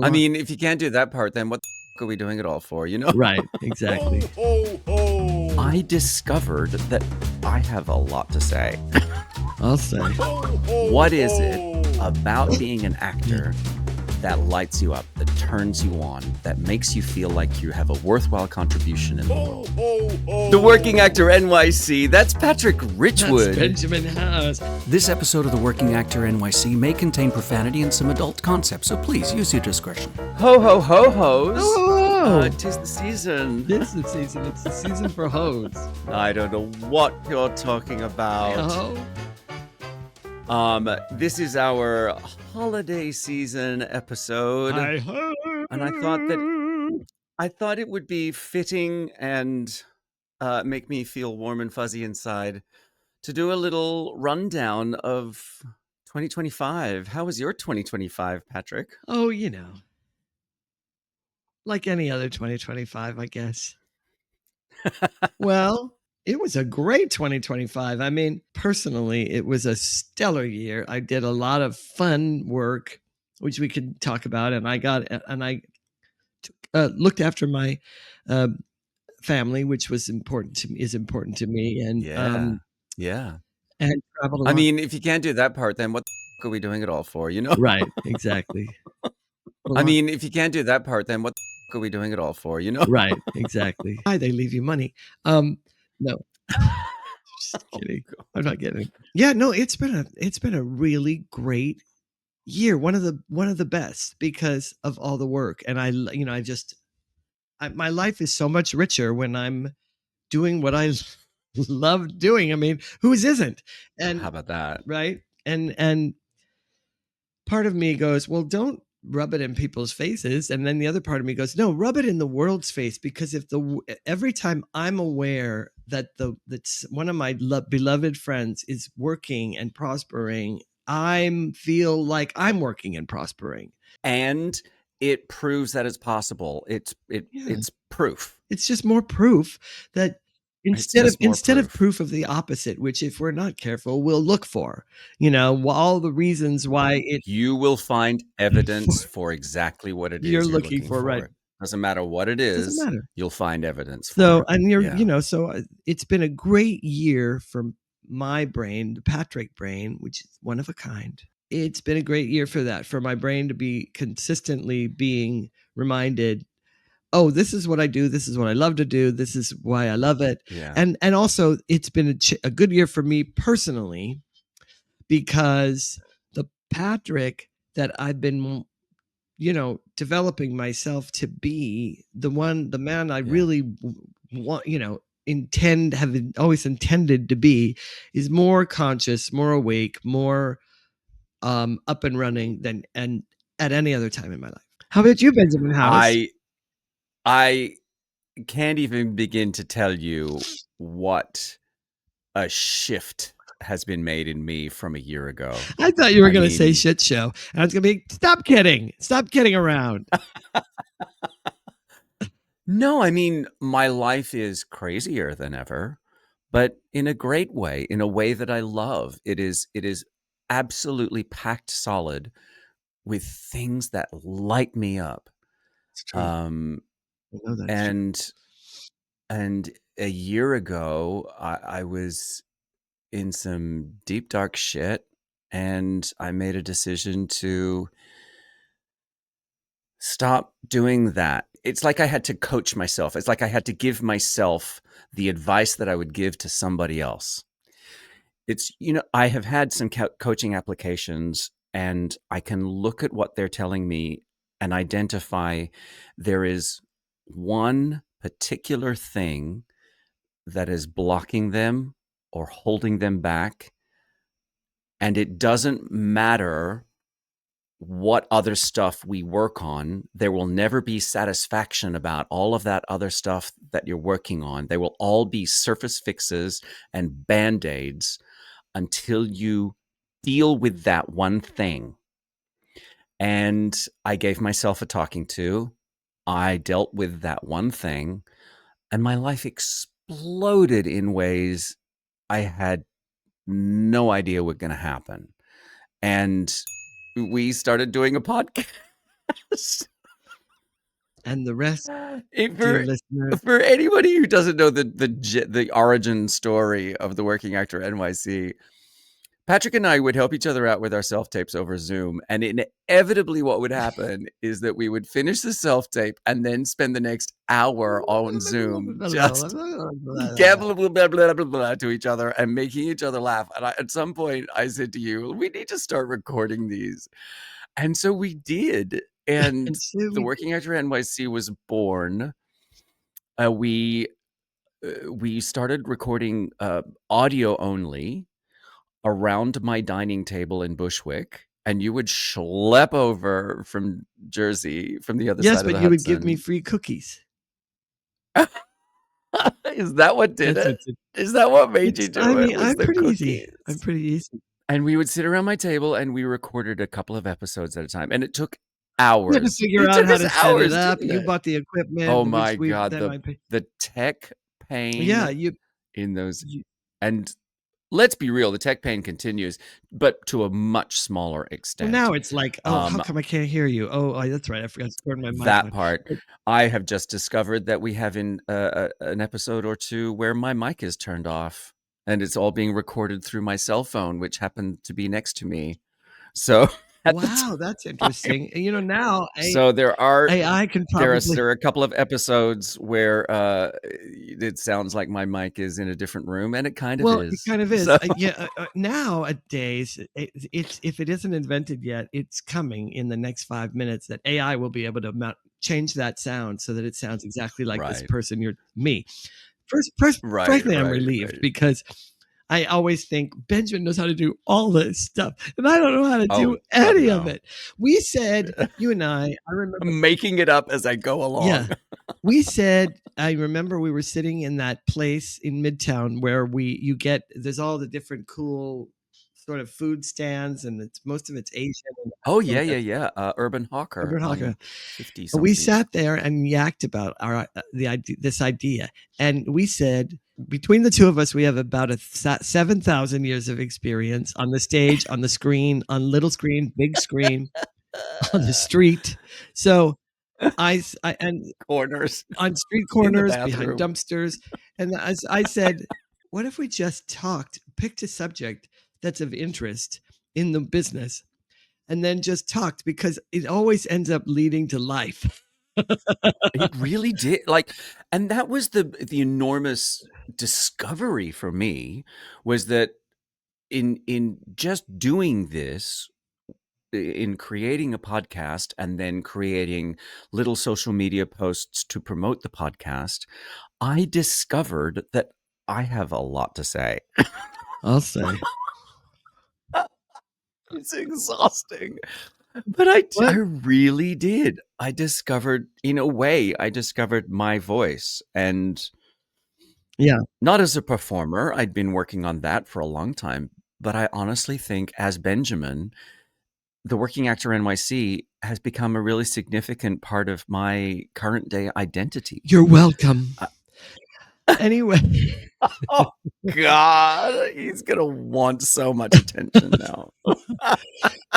I mean, if you can't do that part, then what the f- are we doing it all for, you know? Right, exactly. Ho, ho, ho! I discovered that I have a lot to say. I'll say. Ho, ho, What is it ho! about being an actor that lights you up, that turns you on, that makes you feel like you have a worthwhile contribution in the Ho, world? ho, ho! The Working Actor NYC, that's Patrick That's Richwood. Benjamin Howes. This episode of The Working Actor NYC may contain profanity and some adult concepts, so please use your discretion. Ho, ho, ho, hoes. Oh, 'Tis the season. this is the season. It's the season for hoes. I don't know what you're talking about. Ho. This is our holiday season episode. Hi-ho. And I thought it would be fitting and make me feel warm and fuzzy inside to do a little rundown of 2025. How was your 2025, Patrick? Oh, like any other 2025, I guess. Well, it was a great 2025. I mean, personally, it was a stellar year. I did a lot of fun work, which we could talk about, and I looked after my family, which was important to me, and Yeah. and traveled a I lot. mean, if you can't do that part, then what the f- are we doing it all for, you know? Right, exactly. I mean, if you can't do that part, then what the f- are we doing it all for, you know? Right, exactly. Why they leave you money? No, just kidding. I'm not kidding. Yeah, no, it's been a really great year. One of the best because of all the work, and my life is so much richer when I'm doing what I love doing. I mean, whose isn't? And How about that? right, and part of me goes, well, don't rub it in people's faces, and then the other part of me goes, no, rub it in the world's face, because every time I'm aware that that's one of my beloved friends is working and prospering, I feel like I'm working and prospering. And it proves that it's possible. It's proof. It's just more proof that It's just more instead of proof. proof of the opposite, which if we're not careful, we'll look for, all the reasons why You will find evidence for exactly what it is you're looking for, right? Doesn't matter what it Doesn't is. matter. You'll find evidence. So, for it. and Yeah. it's been a great year for my brain, the Patrick brain, which is one of a kind. It's been a great year for that, for my brain to be consistently being reminded, oh, this is what I do. This is what I love to do. This is why I love it. Yeah. And also it's been a good year for me personally, because the Patrick that I've been, developing myself to be, the man I really want, have always intended to be, is more conscious, more awake, more up and running than at any other time in my life. How about you, Benjamin Howes? I can't even begin to tell you what a shift has been made in me from a year ago. I thought you were going to say mean- shit show. And I was going to be, stop kidding around. No, I mean, my life is crazier than ever, but in a great way, in a way that I love. It is absolutely packed solid with things that light me up. It's true. I know that's And a year ago, I was in some deep, dark shit, and I made a decision to stop doing that. It's like I had to coach myself. It's like I had to give myself the advice that I would give to somebody else. It's, I have had some coaching applications, and I can look at what they're telling me and identify there is one particular thing that is blocking them or holding them back. And it doesn't matter what other stuff we work on. There will never be satisfaction about all of that other stuff that you're working on. They will all be surface fixes and band-aids until you deal with that one thing. And I gave myself a talking to. I dealt with that one thing, and my life exploded in ways I had no idea were going to happen. And we started doing a podcast. And the rest, It- dear for listener, for anybody who doesn't know the origin story of the Working Actor NYC, Patrick and I would help each other out with our self tapes over Zoom, and inevitably, what would happen is that we would finish the self tape and then spend the next hour on Zoom just gabbling blah, blah, blah, blah, to each other and making each other laugh. And at some point, I said to you, "We need to start recording these," and so we did. And and so the we Working Actor NYC was born. We started recording audio only around my dining table in Bushwick, and you would schlep over from Jersey, from the other yes, side of but the you would give me Hudson. free cookies. Is that what did That's it? what's it. Is that what made you I do it? mean, Was I'm the pretty easy. I'm cookies? pretty easy. And we would sit around my table and we recorded a couple of episodes at a time, and it took We had to hours. figure It out took how us to set it hours, up. didn't You it? bought the Oh equipment, my which we God, then I paid. the tech Yeah, pain you, in those, you and let's be real, the tech pain continues, but to a much smaller well, extent. now it's like, oh, how Um, come I can't hear you? Oh, that's right. I forgot to turn my mic that on. part. But I have just discovered that we have in an episode or two where my mic is turned off, and it's all being recorded through my cell phone, which happened to be next to me. So at the wow, that's time, interesting. And, now so there are AI can probably. a couple of episodes where it sounds like my mic is in a different room, and it kind of Well, it is. kind of is. So Nowadays, it's if it isn't invented yet, it's coming in the next 5 minutes that AI will be able to change that sound so that it sounds exactly like this right, person, me. right, Frankly, I'm right, relieved right. because I always think Benjamin knows how to do all this stuff, and I don't know how to Oh, do God, any of no. it. We said, you and I remember. I'm making it up as I go Yeah. along. We said, I remember we were sitting in that place in Midtown where there's all the different cool sort of food stands, and most of it's Asian. And I Oh, don't know yeah, what yeah, that's yeah. Urban Hawker Urban Hawker. on 50 We something. sat there and yacked about this idea, and we said between the two of us, we have about 7,000 years of experience on the stage, on the screen, on little screen, big screen, on the street. So and Corners on street in the corners, behind bathroom. dumpsters. And as I said, what if we just picked a subject that's of interest in the business, and then just talked, because it always ends up leading to life. It really did. And that was the enormous discovery for me, was that in just doing this, in creating a podcast and then creating little social media posts to promote the podcast, I discovered that I have a lot to say. I'll say. It's exhausting. But I What? really did. I discovered my voice, and Yeah. not as a performer. I'd been working on that for a long time, but I honestly think as Benjamin, the Working Actor NYC has become a really significant part of my current day identity. You're welcome. Uh, Anyway. Oh God, he's gonna want so much attention now.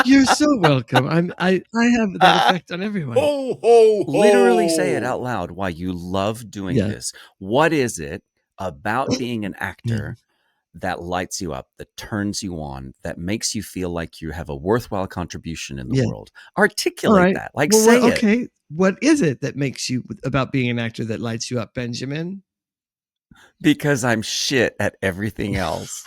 You're so welcome. I have that effect on everyone. Ho, ho, ho! Literally say it out loud why you love doing Yeah. this. What is it about being an actor that lights you up, that turns you on, that makes you feel like you have a worthwhile contribution in the Yeah. world? All Articulate right. that. Like, Well, say it. okay. What is it that makes you about being an actor that lights you up, Benjamin? Because I'm shit at everything else.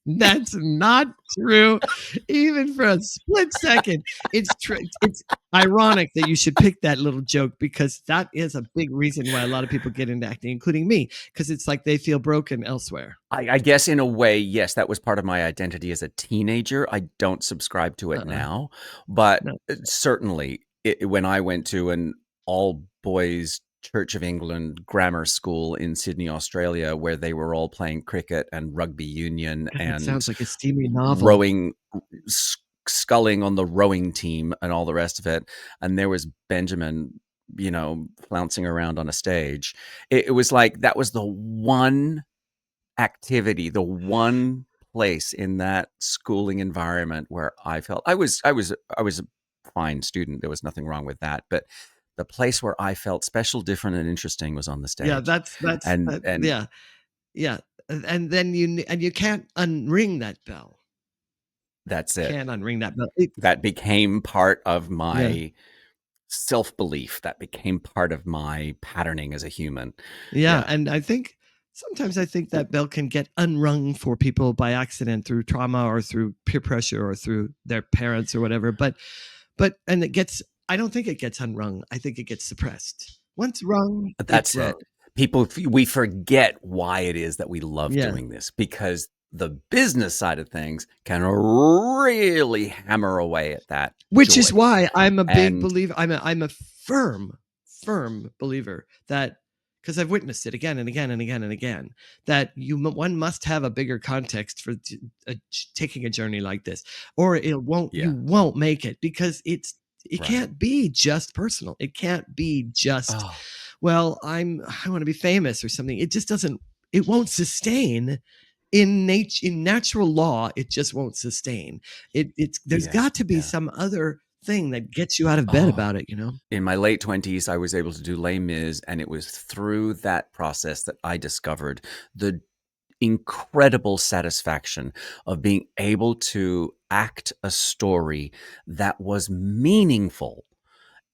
That's not true, even for a split second. It's true. It's ironic that you should pick that little joke, because that is a big reason why a lot of people get into acting, including me, because it's like they feel broken elsewhere. I guess in a way, yes, that was part of my identity as a teenager. I don't subscribe to it now, but No. certainly when I went to an all boys Church of England grammar school in Sydney, Australia, where they were all playing cricket and rugby union God, that and sounds like a steamy novel. rowing, sculling on the rowing team and all the rest of it. And there was Benjamin, flouncing around on a stage. It was like that was the one activity, the one place in that schooling environment where I felt I was fine student. There was nothing wrong with that. But the place where I felt special, different, and interesting was on the stage. Yeah, that's and yeah, yeah. And then you can't unring that bell. that's it. Can't unring that bell. That became part of Yeah. my self-belief. That became part of my patterning as a human. Yeah, and sometimes I think that bell can get unrung for people by accident through trauma or through peer pressure or through their parents or whatever. But I don't think it gets unrung. I think it gets suppressed. Once rung, That's it's it. rung. People, we forget why it is that we love Yeah. doing this, because the business side of things can really hammer away at that. Which is joy. why I'm a big And- believer. I'm a firm believer that, because I've witnessed it again and again and again and again, that one must have a bigger context for taking a journey like this, or you won't make it, because it Right. can't be just personal. It can't be just, well, I want to be famous or something. It just doesn't. It won't sustain. In natural law, it just won't sustain. There's got to be some other thing that gets you out of bed about it, you know? In my late 20s, I was able to do Les Mis, and it was through that process that I discovered the incredible satisfaction of being able to act a story that was meaningful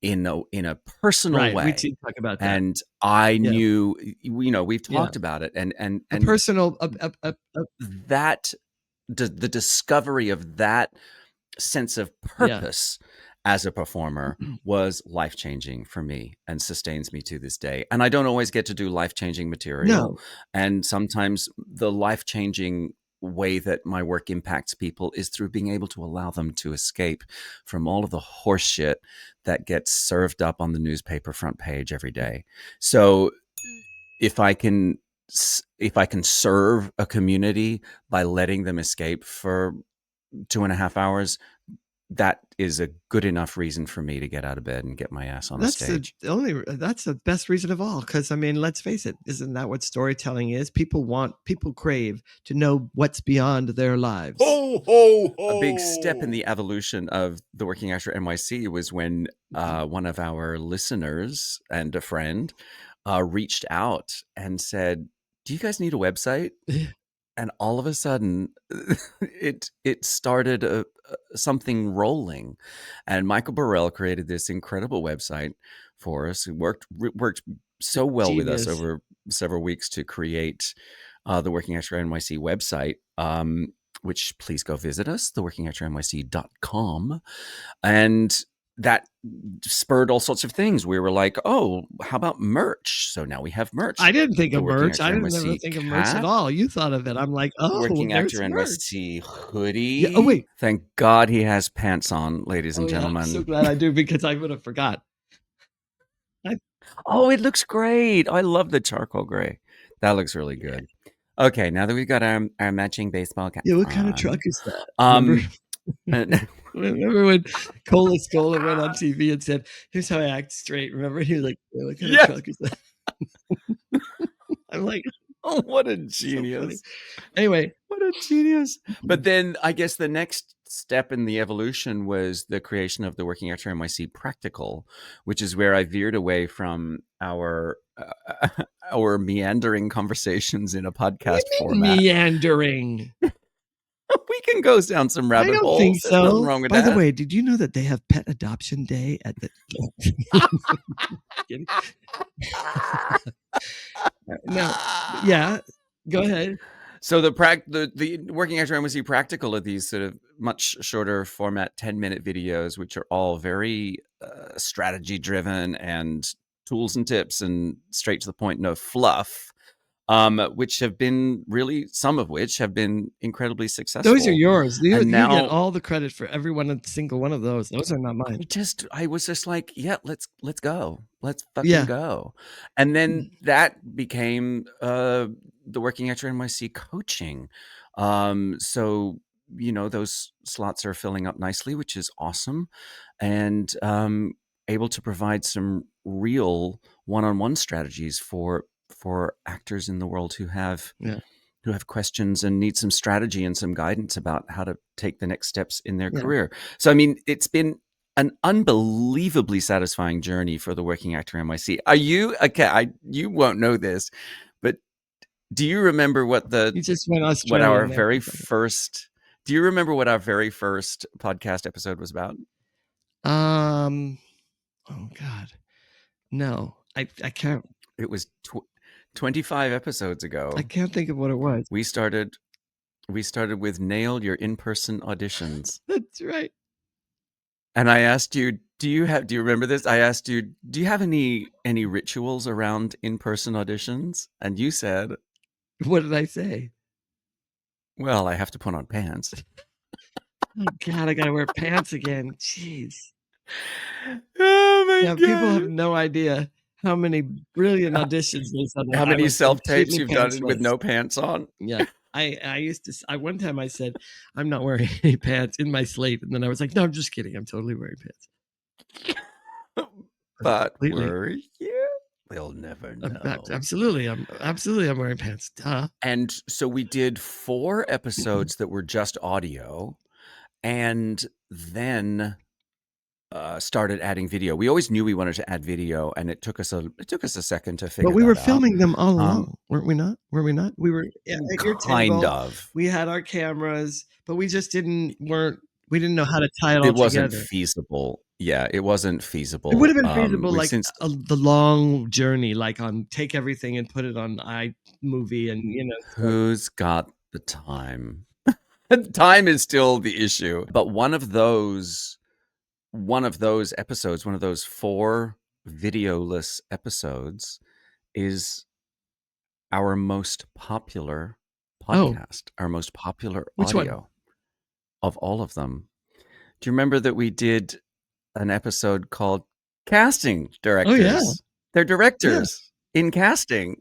in a personal way. We did talk about that. And I knew, we've talked about it, and a personal that the discovery of that sense of purpose as a performer was life-changing for me and sustains me to this day. And I don't always get to do life-changing material. No. And sometimes the life-changing way that my work impacts people is through being able to allow them to escape from all of the horse shit that gets served up on the newspaper front page every day. So if I can serve a community by letting them escape for 2.5 hours, that is a good enough reason for me to get out of bed and get my ass on the stage. That's the best reason of all. Because, I mean, let's face it, isn't that what storytelling is? People crave to know what's beyond their lives. Ho, ho, ho. A big step in the evolution of the Working Actor NYC was when one of our listeners and a friend reached out and said, "Do you guys need a website?" And all of a sudden, it started something rolling. And Michael Burrell created this incredible website for us. It worked so well with us over several weeks to create the Working Actor NYC website, which please go visit us, theworkingactornyc.com. And that spurred all sorts of things. We were like, oh, how about merch? So now we have merch. I didn't think of merch. I didn't ever think of merch at all. You thought of it. I'm like, oh, Working Actor merch. NYC hoodie. Yeah, oh, wait. Thank God he has pants on, ladies and gentlemen. I'm so glad I do, because I would have forgot. Oh, it looks great. I love the charcoal gray. That looks really good. Okay, now that we've got our matching baseball cap. Yeah, what kind of truck is that? Remember when Cola Scola went on TV and said, "Here's how I act straight"? Remember? He was like, "What kind of truck is that?" I'm like, oh, what a genius! So anyway, what a genius! But then I guess the next step in the evolution was the creation of the Working Actor NYC Practical, which is where I veered away from our meandering conversations in a podcast format. Meandering. We can go down some rabbit holes. I don't think so. There's nothing wrong with that. By the way, did you know that they have Pet Adoption Day at the? No, yeah, go ahead. So the Working Actor NYC Practical are these sort of much shorter format 10-minute videos, which are all very strategy driven and tools and tips and straight to the point, no fluff. Which have been some of which have been incredibly successful. Those are yours. You now, get all the credit for every single one of those. Those are not mine. I was just like, yeah, let's go. Let's fucking go. And then that became the Working Actor NYC coaching. So, those slots are filling up nicely, which is awesome. And able to provide some real one-on-one strategies for actors in the world who have questions and need some strategy and some guidance about how to take the next steps in their career. So, I mean, it's been an unbelievably satisfying journey for the Working Actor NYC. Are you okay? You won't know this, but do you remember what You just went what our Australian there for very a second. first? Do you remember what our very first podcast episode was about? Oh God, no, I can't. It was 25 episodes ago. I can't think of what it was. We started with nail your in-person auditions. That's right. And I asked you, do you remember this? I asked you, do you have any rituals around in-person auditions? And you said, What did I say? well, I have to put on pants. Oh God, I gotta wear pants again. Jeez. Oh my Yeah, God. people have no idea how many brilliant auditions they saw. How many self-tapes completely you've done with pantsless. no pants on? Yeah. I used to, one time I said, I'm not wearing any pants in my slate. And then I was like, no, I'm just kidding. I'm totally wearing pants. But Completely. were you? They'll never know. Absolutely. I'm wearing pants. Duh. And so we did 4 episodes that were just audio, and then started adding video. We always knew we wanted to add video, and it took us a second to figure. But we that were out. filming them all along, weren't we not? Were we not? We were at your kind table. of. We had our cameras, but we just didn't know how to tie it all together. It wasn't feasible. Yeah, it wasn't feasible. It would have been feasible, like since the long journey, like on take everything and put it on iMovie, and who's got the time? Time is still the issue. But one of those episodes, one of those 4 videoless episodes, is our most popular podcast, our most popular Which audio one? of all of them. Do you remember that we did an episode called Casting Directors? Oh, yeah. They're directors in casting.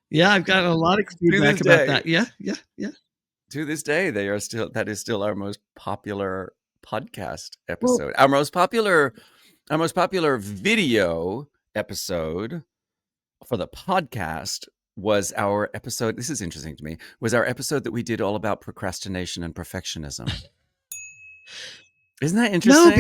Yeah, I've gotten a lot of feedback about that. Yeah. To this day, that is still our most popular podcast episode. Our most popular video episode for the podcast was our episode. This is interesting to me. Was our episode that we did all about procrastination and perfectionism. Isn't that interesting? No,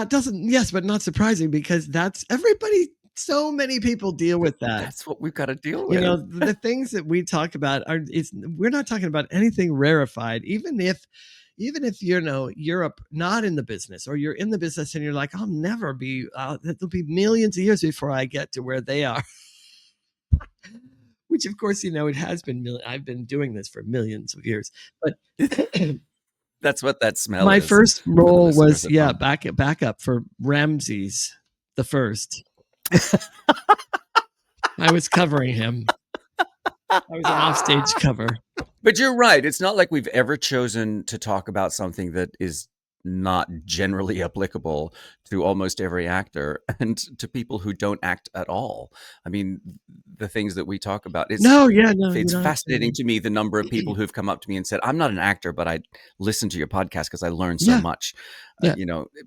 because yes, but not surprising, because that's everybody. So many people deal with that. That's what we've got to deal with. The things that we talk about we're not talking about anything rarefied, even if you're not in the business, or you're in the business and you're like, I'll never be, there'll be millions of years before I get to where they are. Which of course, it has been, I've been doing this for millions of years, but that's what that smell my is. My first role was, back up for Ramses the First. I was covering him. I was an offstage cover. But you're right. It's not like we've ever chosen to talk about something that is not generally applicable to almost every actor and to people who don't act at all. I mean, the things that we talk about. It's fascinating to me, the number of people who've come up to me and said, I'm not an actor, but I listen to your podcast because I learned so much.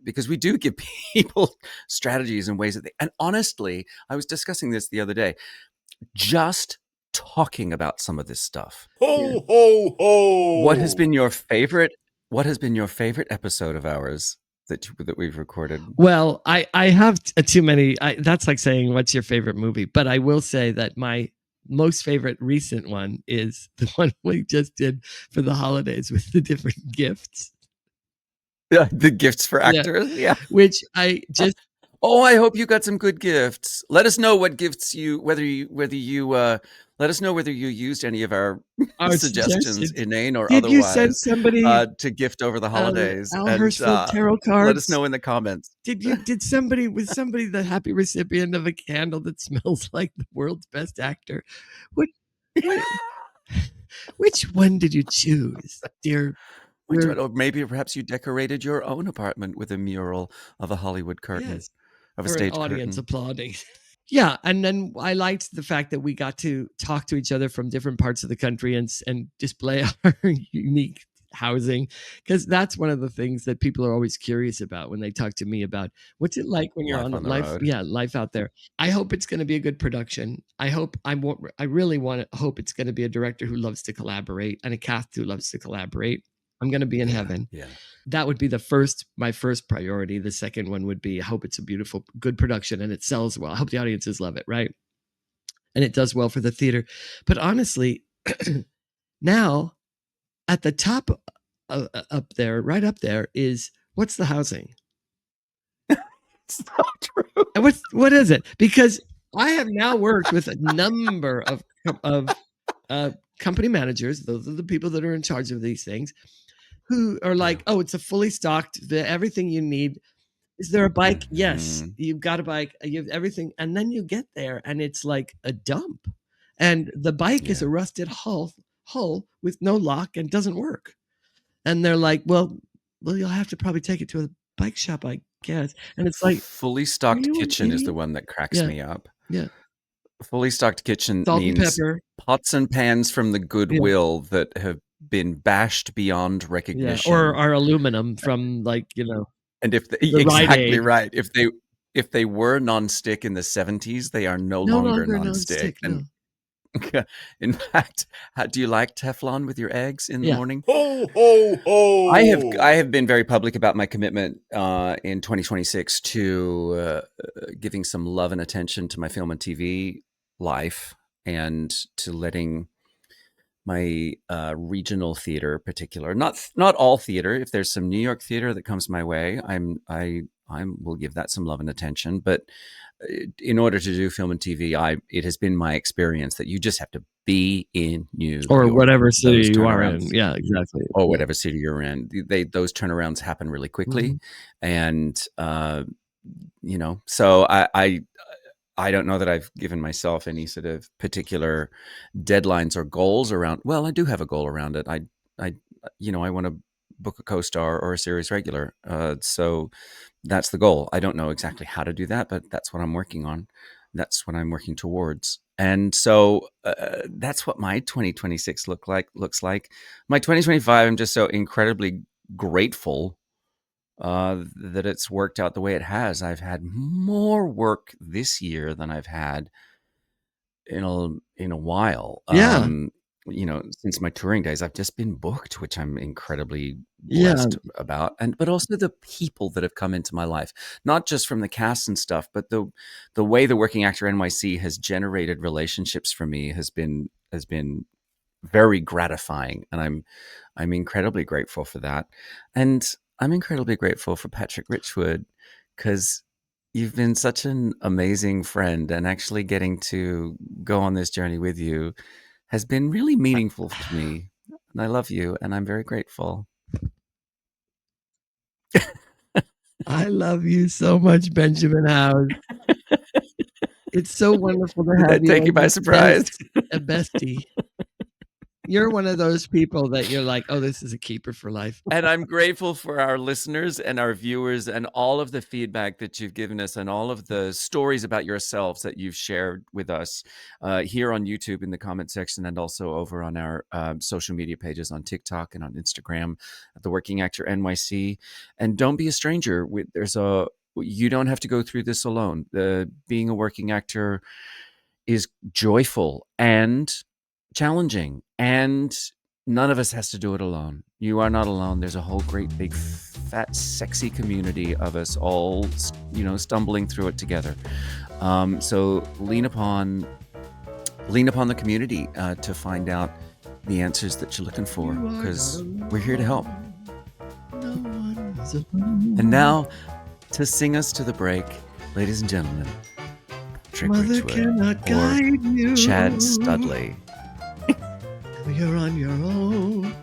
Because we do give people strategies and ways that and honestly, I was discussing this the other day, just talking about some of this stuff. Ho, ho, ho! What has been your favorite episode of ours that we've recorded? Well, I have too many. That's like saying, what's your favorite movie? But I will say that my most favorite recent one is the one we just did for the holidays with the different gifts. Yeah, the gifts for actors. Yeah. Which I just... Oh, I hope you got some good gifts. Let us know what gifts whether you let us know whether you used any of our suggestions, inane or otherwise. Did you send somebody to gift over the holidays? Al Hirschfeld tarot cards? Let us know in the comments. Was somebody the happy recipient of a candle that smells like the world's best actor? Which one did you choose, dear? Or maybe perhaps you decorated your own apartment with a mural of a Hollywood curtain, of a stage audience curtain. Applauding. Yeah, and then I liked the fact that we got to talk to each other from different parts of the country and display our unique housing, because that's one of the things that people are always curious about when they talk to me about what's it like when you're on the life. Yeah, life out there. I hope it's going to be a good production. I really hope it's going to be a director who loves to collaborate and a cast who loves to collaborate. I'm going to be in heaven. Yeah. That would be my first priority. The second one would be, I hope it's a beautiful, good production and it sells well. I hope the audiences love it, right? And it does well for the theater. But honestly, now at the top up there, right up there is, what's the housing? It's so true. And what is it? Because I have now worked with a number of company managers. Those are the people that are in charge of these things, who are like, oh, it's a fully stocked, everything you need. Is there a bike? Yes, you've got a bike. You have everything. And then you get there and it's like a dump. And the bike is a rusted hull with no lock and doesn't work. And they're like, well, you'll have to probably take it to a bike shop, I guess. And it's like, fully stocked kitchen is the one that cracks me up. Yeah. Fully stocked kitchen Salt means and pepper. Pots and pans from the Goodwill that have been bashed beyond recognition. Or are aluminum from, like, you know. And if exactly right. If they were nonstick in the 70s, they are no longer nonstick. And in fact, do you like Teflon with your eggs in the morning? Ho, ho, ho. I have been very public about my commitment in 2026 to giving some love and attention to my film and TV life, and to letting my regional theater, particular, not all theater. If there's some New York theater that comes my way, I will give that some love and attention. But in order to do film and TV, it has been my experience that you just have to be in New or York. Whatever city you are in. Yeah, exactly. Or whatever city you're in. Those turnarounds happen really quickly. And, so I don't know that I've given myself any sort of particular deadlines or goals around. Well, I do have a goal around it. I want to book a co-star or a series regular. So that's the goal. I don't know exactly how to do that, but that's what I'm working on. That's what I'm working towards. And so that's what my 2026 looks like. My 2025, I'm just so incredibly grateful that it's worked out the way it has. I've had more work this year than I've had in a while. Yeah. Since my touring days, I've just been booked, which I'm incredibly blessed about. But also the people that have come into my life, not just from the cast and stuff, but the way the Working Actor NYC has generated relationships for me has been very gratifying, and I'm incredibly grateful for that. And I'm incredibly grateful for Patrick Richwood, because you've been such an amazing friend, and actually getting to go on this journey with you has been really meaningful to me. And I love you, and I'm very grateful. I love you so much, Benjamin Howes. It's so wonderful to have you. Take you by surprise. A bestie. You're one of those people that you're like, oh, this is a keeper for life. And I'm grateful for our listeners and our viewers and all of the feedback that you've given us, and all of the stories about yourselves that you've shared with us here on YouTube in the comment section, and also over on our social media pages on TikTok and on Instagram at the Working Actor NYC. And don't be a stranger. You don't have to go through this alone. Being a working actor is joyful and challenging, and none of us has to do it alone. You are not alone. There's a whole great big fat sexy community of us all stumbling through it together. So lean upon the community to find out the answers that you're looking for, because we're here to help. And now, to sing us to the break, ladies and gentlemen, Patrick Richwood or Chad Studley. You're on your own.